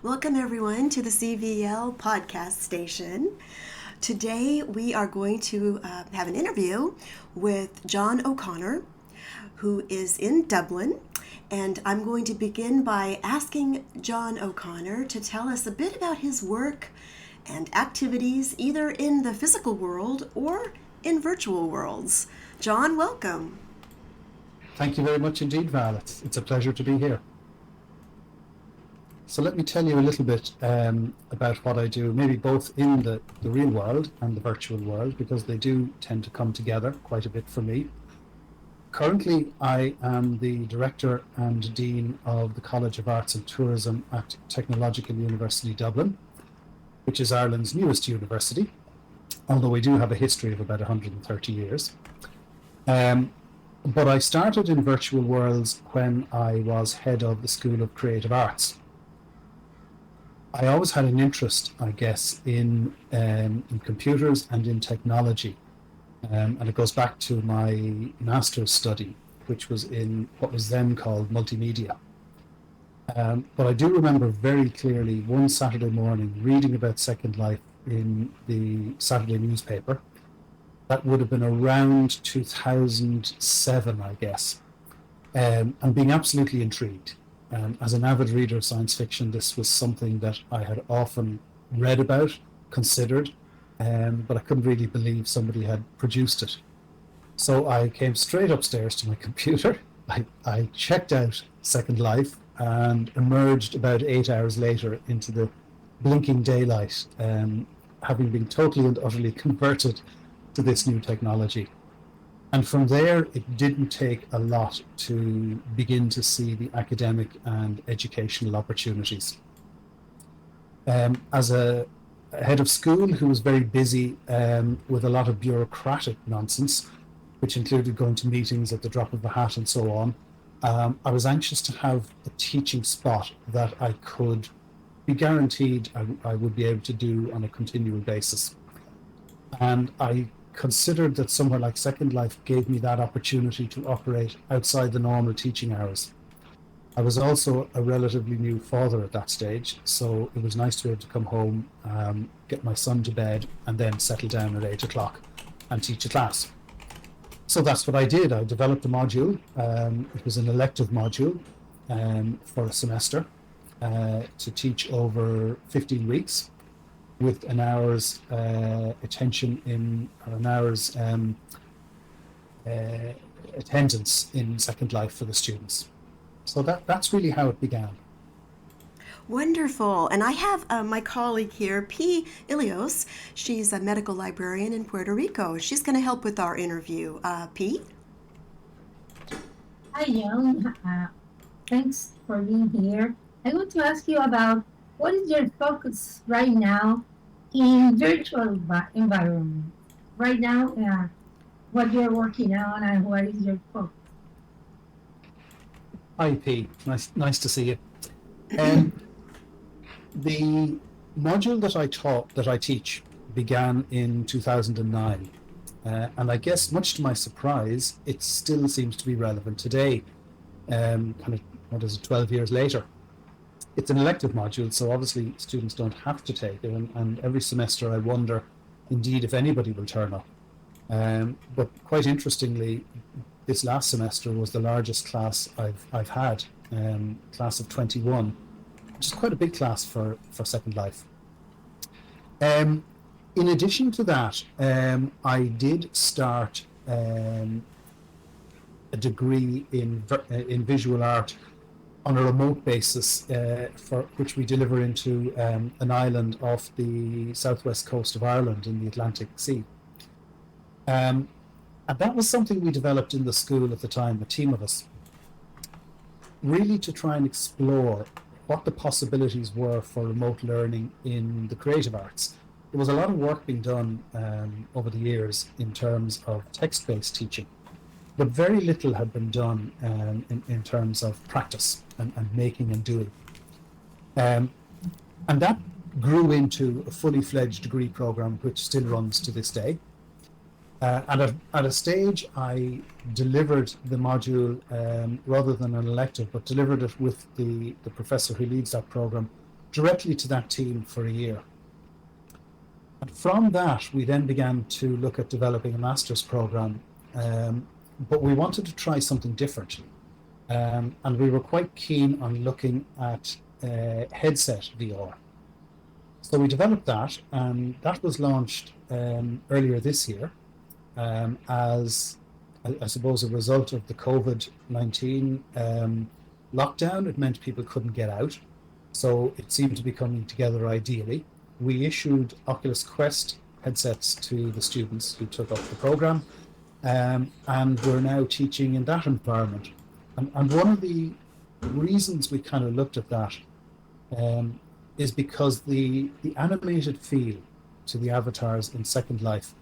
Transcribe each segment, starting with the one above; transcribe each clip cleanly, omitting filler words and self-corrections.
Welcome, everyone, to the CVL podcast station. Today, we are going to have an interview with John O'Connor, who is in Dublin. And I'm going to begin by asking John O'Connor to tell us a bit about his work and activities, either in the physical world or in virtual worlds. John, welcome. Thank you very much indeed, Val. It's a pleasure to be here. So let me tell you a little bit about what I do, maybe both in the real world and the virtual world, because they do tend to come together quite a bit for me. Currently, I am the Director and Dean of the College of Arts and Tourism at Technological University Dublin, which is Ireland's newest university, although we do have a history of about 130 years. But I started in virtual worlds when I was head of the School of Creative Arts. I always had an interest, I guess, in computers and in technology. And it goes back to my master's study, which was in what was then called multimedia. But I do remember very clearly one Saturday morning reading about Second Life in the Saturday newspaper. That would have been around 2007, I guess, and being absolutely intrigued. As an avid reader of science fiction, this was something that I had often read about, considered, but I couldn't really believe somebody had produced it. So I came straight upstairs to my computer. I checked out Second Life and emerged about 8 hours later into the blinking daylight, having been totally and utterly converted to this new technology. And from there, it didn't take a lot to begin to see the academic and educational opportunities. As a head of school who was very busy with a lot of bureaucratic nonsense, which included going to meetings at the drop of a hat and so on, I was anxious to have a teaching spot that I could be guaranteed I would be able to do on a continual basis. And I considered that somewhere like Second Life gave me that opportunity to operate outside the normal teaching hours. I was also a relatively new father at that stage, so it was nice to be able to come home, get my son to bed, and then settle down at 8 o'clock and teach a class. So that's what I did. I developed a module. It was an elective module for a semester to teach over 15 weeks. With an hour's attention in, or an hour's attendance in Second Life for the students. So that's really how it began. Wonderful. And I have my colleague here, P. Ilios. She's a medical librarian in Puerto Rico. She's going to help with our interview. P? Hi, Young. Thanks for being here. I want to ask you about what is your focus right now in virtual environment? Right now, what you're working on and what is your focus? Hi, P. Nice to see you. Um, the module that I teach began in 2009. And I guess, much to my surprise, it still seems to be relevant today, kind of, 12 years later. It's an elective module, so obviously students don't have to take it, and every semester I wonder, indeed, if anybody will turn up. But quite interestingly, this last semester was the largest class I've had, class of 21, which is quite a big class for Second Life. In addition to that, I did start a degree in visual art on a remote basis, for which we deliver into an island off the southwest coast of Ireland in the Atlantic Sea. And that was something we developed in the school at the time, a team of us, really to try and explore what the possibilities were for remote learning in the creative arts. There was a lot of work being done over the years in terms of text-based teaching, but very little had been done in terms of practice and making and doing. And that grew into a fully fledged degree program, which still runs to this day. At a stage, I delivered the module rather than an elective, but delivered it with the professor who leads that program directly to that team for a year. And from that, we then began to look at developing a master's program, but we wanted to try something different. And we were quite keen on looking at headset VR. So we developed that, and that was launched earlier this year as, I suppose, a result of the COVID-19 lockdown. It meant people couldn't get out, so it seemed to be coming together ideally. We issued Oculus Quest headsets to the students who took up the program, and we're now teaching in that environment. And one of the reasons we kind of looked at that is because the animated feel to the avatars in Second Life,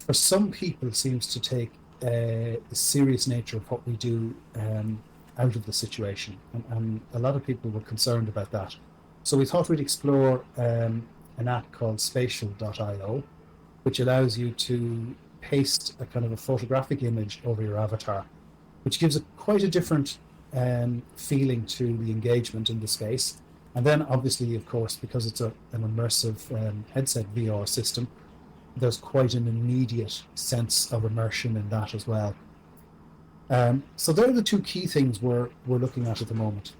for some people, seems to take the serious nature of what we do out of the situation. And a lot of people were concerned about that. So we thought we'd explore an app called Spatial.io, which allows you to paste a kind of a photographic image over your avatar, which gives quite a different feeling to the engagement in the space. And then obviously, of course, because it's an immersive headset VR system, there's quite an immediate sense of immersion in that as well. So they're the two key things we're looking at the moment.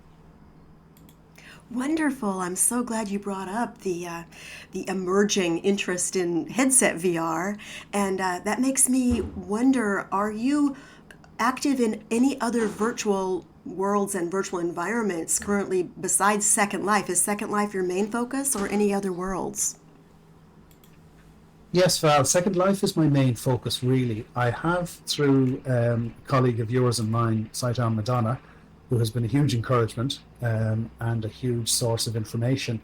Wonderful. I'm so glad you brought up the emerging interest in headset VR. And that makes me wonder, are you active in any other virtual worlds and virtual environments currently besides Second Life? Is Second Life your main focus, or any other worlds? Yes, Val, Second Life is my main focus, really. I have, through a colleague of yours and mine, Saitan Madonna, who has been a huge encouragement and a huge source of information,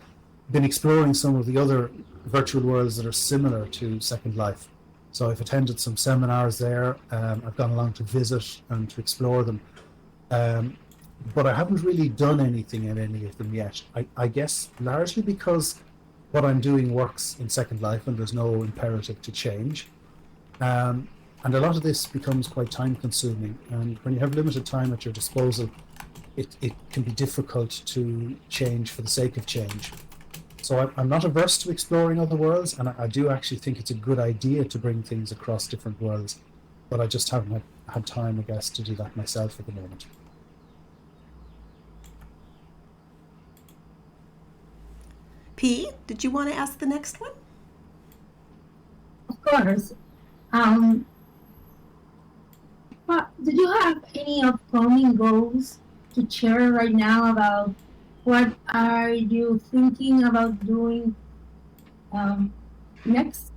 been exploring some of the other virtual worlds that are similar to Second Life. So I've attended some seminars there. I've gone along to visit and to explore them. But I haven't really done anything in any of them yet. I guess largely because what I'm doing works in Second Life and there's no imperative to change. And a lot of this becomes quite time consuming. And when you have limited time at your disposal, it can be difficult to change for the sake of change. So I'm not averse to exploring other worlds, and I do actually think it's a good idea to bring things across different worlds, but I just haven't had time, I guess, to do that myself at the moment. P, did you want to ask the next one? Of course. Do you have any upcoming goals to share right now about what are you thinking about doing next?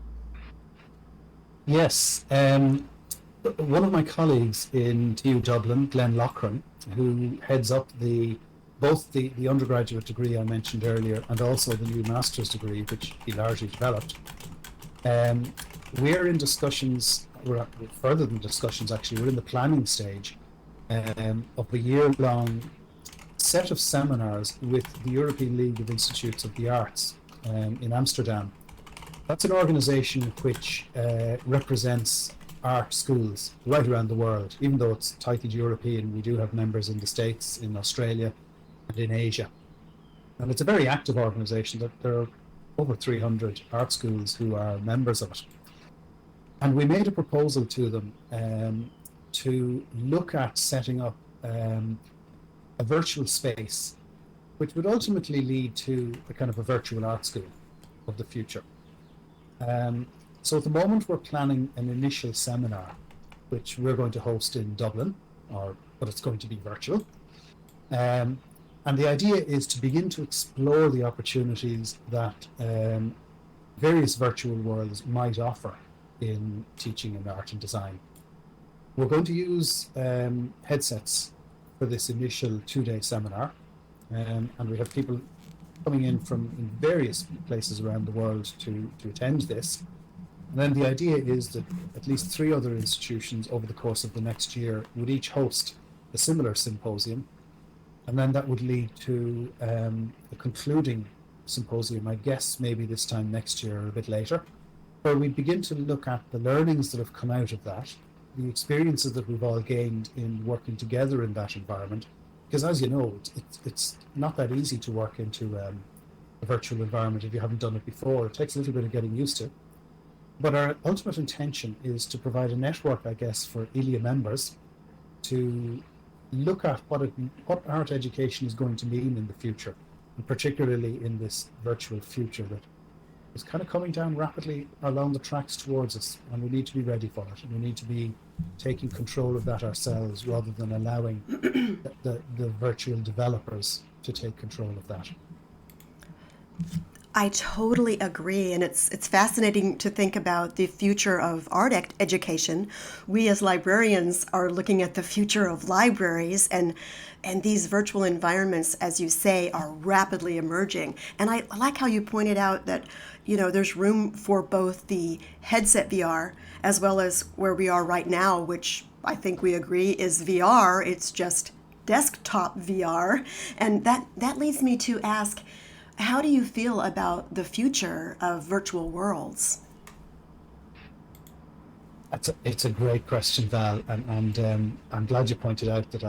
Yes. One of my colleagues in TU Dublin, Glenn Loughran, who heads up both the undergraduate degree I mentioned earlier and also the new master's degree, which he largely developed, we're in discussions, we're further than discussions actually, we're in the planning stage of a year-long set of seminars with the European League of Institutes of the Arts in Amsterdam. That's an organization which represents art schools right around the world. Even though it's titled European, we do have members in the States, in Australia, and in Asia. And it's a very active organization. There are over 300 art schools who are members of it. And we made a proposal to them to look at setting up a virtual space, which would ultimately lead to a kind of a virtual art school of the future. So at the moment, we're planning an initial seminar, which we're going to host in Dublin, but it's going to be virtual. And the idea is to begin to explore the opportunities that various virtual worlds might offer in teaching in art and design. We're going to use headsets for this initial 2-day seminar, and we have people coming in from various places around the world to attend this. And then the idea is that at least 3 other institutions over the course of the next year would each host a similar symposium, and then that would lead to a concluding symposium, I guess maybe this time next year or a bit later, where we begin to look at the learnings that have come out of that, the experiences that we've all gained in working together in that environment. Because as you know, it's not that easy to work into a virtual environment if you haven't done it before. It takes a little bit of getting used to. But our ultimate intention is to provide a network, I guess, for ILIA members to look at what art education is going to mean in the future, and particularly in this virtual future that is kind of coming down rapidly along the tracks towards us, and we need to be ready for it, and we need to be taking control of that ourselves rather than allowing the virtual developers to take control of that. I totally agree, and it's fascinating to think about the future of art education. We as librarians are looking at the future of libraries, and these virtual environments, as you say, are rapidly emerging. And I like how you pointed out that there's room for both the headset VR as well as where we are right now, which I think we agree is VR. It's just desktop VR, and that leads me to ask, how do you feel about the future of virtual worlds? It's a great question, Val, and I'm glad you pointed out that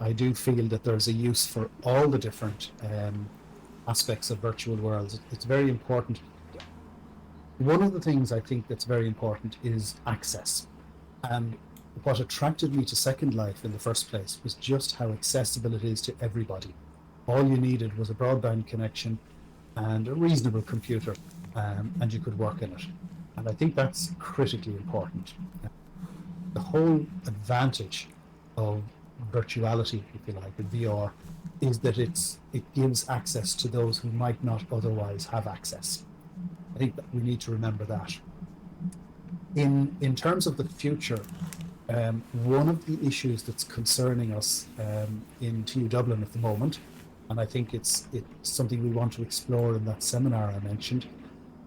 I do feel that there's a use for all the different aspects of virtual worlds. It's very important. One of the things I think that's very important is access. And what attracted me to Second Life in the first place was just how accessible it is to everybody. All you needed was a broadband connection and a reasonable computer, and you could work in it. And I think that's critically important. The whole advantage of virtuality, if you like, the VR, is that it gives access to those who might not otherwise have access. I think that we need to remember that. In terms of the future, one of the issues that's concerning us in TU Dublin at the moment, and I think it's something we want to explore in that seminar I mentioned,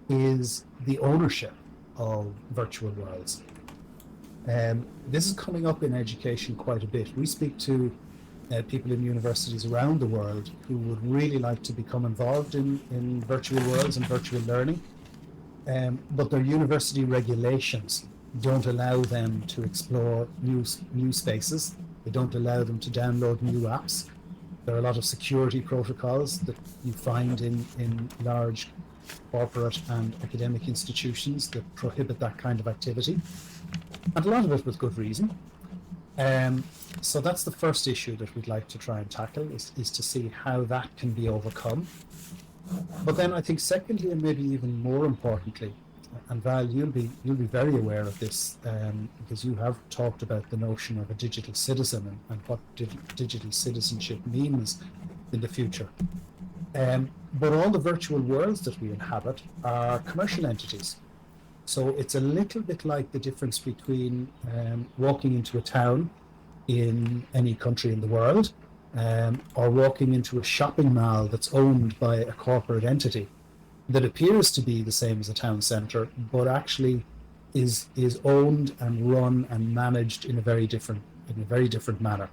is the ownership of virtual worlds. This is coming up in education quite a bit. We speak to people in universities around the world who would really like to become involved in virtual worlds and virtual learning, but their university regulations don't allow them to explore new spaces. They don't allow them to download new apps. There are a lot of security protocols that you find in large corporate and academic institutions that prohibit that kind of activity, and a lot of it with good reason. So that's the first issue that we'd like to try and tackle, is to see how that can be overcome. But then I think secondly, and maybe even more importantly, and Val, you'll be very aware of this, because you have talked about the notion of a digital citizen and what digital citizenship means in the future. But all the virtual worlds that we inhabit are commercial entities. So it's a little bit like the difference between walking into a town in any country in the world, or walking into a shopping mall that's owned by a corporate entity that appears to be the same as a town centre, but actually is owned and run and managed in a very different manner.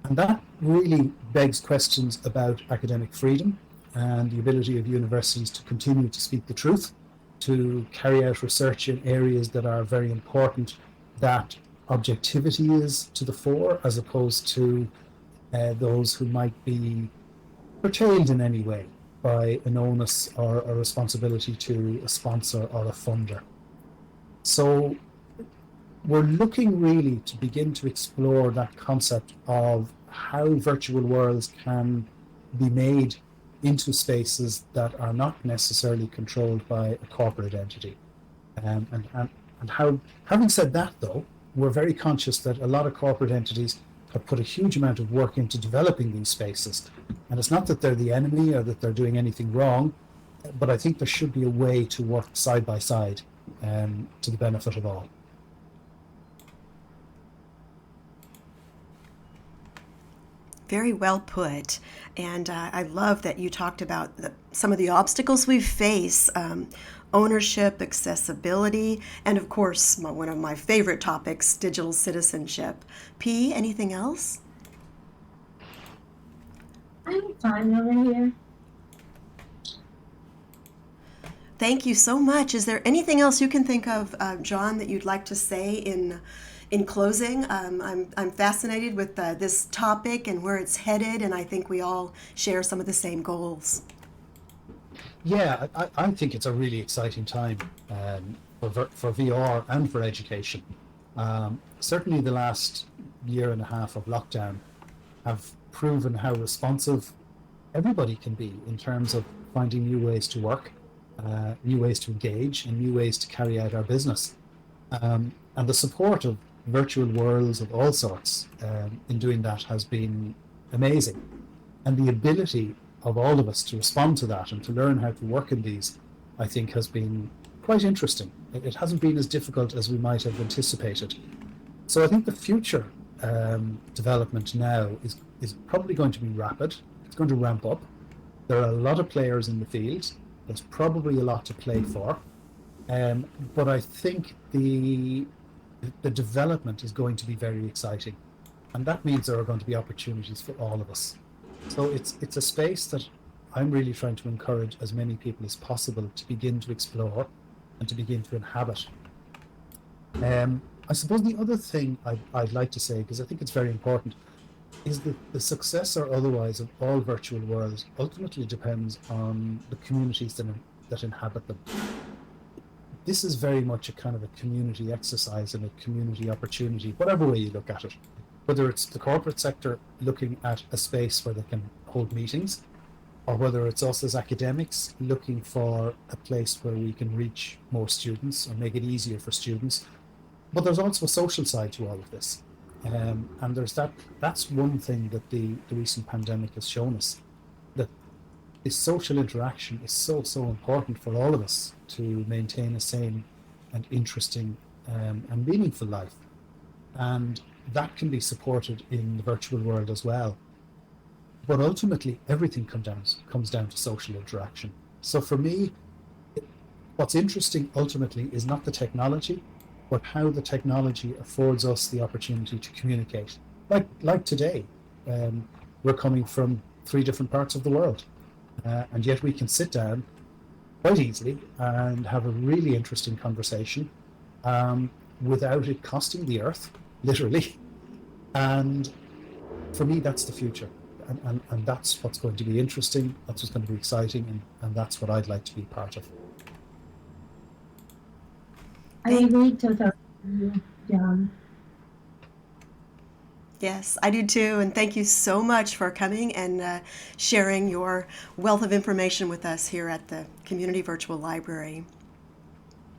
And that really begs questions about academic freedom and the ability of universities to continue to speak the truth, to carry out research in areas that are very important, that objectivity is to the fore, as opposed to those who might be curtailed in any way by an onus or a responsibility to a sponsor or a funder. So we're looking really to begin to explore that concept of how virtual worlds can be made into spaces that are not necessarily controlled by a corporate entity. And how, having said that though, we're very conscious that a lot of corporate entities have put a huge amount of work into developing these spaces. And it's not that they're the enemy or that they're doing anything wrong, but I think there should be a way to work side by side to the benefit of all. Very well put. And I love that you talked about some of the obstacles we face, ownership, accessibility, and of course, one of my favorite topics, digital citizenship. P, anything else? I'm fine over here. Thank you so much. Is there anything else you can think of, John, that you'd like to say in closing? I'm fascinated with this topic and where it's headed, and I think we all share some of the same goals. Yeah, I think it's a really exciting time for VR and for education. Certainly, the last year and a half of lockdown have proven how responsive everybody can be in terms of finding new ways to work, new ways to engage, and new ways to carry out our business. And the support of virtual worlds of all sorts in doing that has been amazing. And the ability of all of us to respond to that and to learn how to work in these, I think, has been quite interesting. It hasn't been as difficult as we might have anticipated. So I think the future development now is probably going to be rapid. It's going to ramp up. There are a lot of players in the field. There's probably a lot to play for. But I think the development is going to be very exciting. And that means there are going to be opportunities for all of us. So it's a space that I'm really trying to encourage as many people as possible to begin to explore and to begin to inhabit. I suppose the other thing I'd like to say, because I think it's very important, is that the success or otherwise of all virtual worlds ultimately depends on the communities that inhabit them. This is very much a kind of a community exercise and a community opportunity, whatever way you look at it. Whether it's the corporate sector looking at a space where they can hold meetings, or whether it's us as academics looking for a place where we can reach more students or make it easier for students. But there's also a social side to all of this. And that's one thing that the recent pandemic has shown us, that this social interaction is so important for all of us to maintain a sane and interesting and meaningful life. And that can be supported in the virtual world as well. But ultimately, everything comes down to social interaction. So for me, what's interesting ultimately is not the technology, but how the technology affords us the opportunity to communicate. Like today, we're coming from 3 different parts of the world, and yet we can sit down quite easily and have a really interesting conversation without it costing the earth, literally. And for me, that's the future. And that's what's going to be interesting, that's what's going to be exciting, and that's what I'd like to be part of. I agree totally with you, John. Yes, I do too. And thank you so much for coming and sharing your wealth of information with us here at the Community Virtual Library.